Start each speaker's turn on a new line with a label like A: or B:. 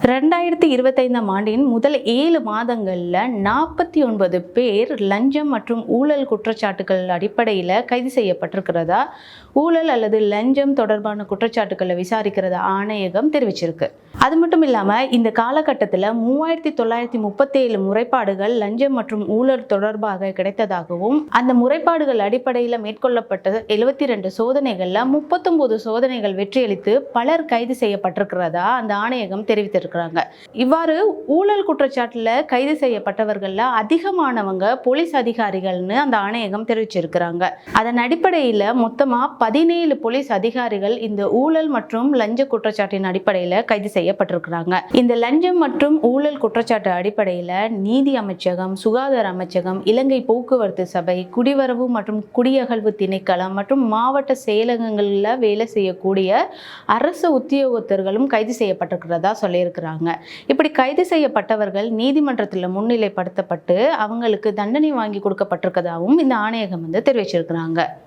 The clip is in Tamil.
A: 2025ஆம் ஆண்டின் முதல் 7 மாதங்களில் 49 பேர் லஞ்சம் மற்றும் ஊழல் குற்றச்சாட்டுகள் அடிப்படையில் கைது செய்யப்பட்டிருக்கிறதா ஊழல் அல்லது லஞ்சம் தொடர்பான குற்றச்சாட்டுகளை விசாரிக்கிறதா ஆணையகம் தெரிவிச்சிருக்கு. அது மட்டும் இல்லாமல் இந்த காலகட்டத்தில் 3937 முறைப்பாடுகள் லஞ்சம் மற்றும் ஊழல் தொடர்பாக கிடைத்ததாகவும் அந்த முறைப்பாடுகள் அடிப்படையில் மேற்கொள்ளப்பட்ட 72 சோதனைகளில் 39 சோதனைகள் வெற்றியளித்து பலர் கைது செய்யப்பட்டிருக்கிறதா அந்த ஆணையகம் தெரிவித்திருக்கிறாங்க. இவ்வாறு ஊழல் குற்றச்சாட்டுல கைது செய்யப்பட்டவர்கள்ல அதிகமானவங்க போலீஸ் அதிகாரிகள்னு அந்த ஆணையகம் தெரிவிச்சிருக்கிறாங்க. அதன் அடிப்படையில மொத்தமா 17 போலீஸ் அதிகாரிகள் இந்த ஊழல் மற்றும் லஞ்ச குற்றச்சாட்டின் அடிப்படையில கைது செய்யப்பட்டிருக்கிறாங்க. இந்த லஞ்சம் மற்றும் ஊழல் குற்றச்சாட்டு அடிப்படையில நீதி அமைச்சகம், சுகாதார அமைச்சகம், இலங்கை போக்குவரத்து சபை, குடிவரவு மற்றும் குடியகழ்வு திணைக்களம் மற்றும் மாவட்ட செயலகங்களில் வேலை செய்யக்கூடிய அரசு உத்தியோகத்தர்களும் கைது செய்யப்பட்டிருக்கிறதா சொல்லியிருக்கிறாங்க. இப்படி கைது செய்யப்பட்டவர்கள் நீதிமன்றத்தில் முன்னிலைப்படுத்தப்பட்டு அவங்களுக்கு தண்டனை வாங்கி கொடுக்கப்பட்டிருக்கதாகவும் இந்த ஆணையகம் தெரிவிச்சிருக்கிறாங்க.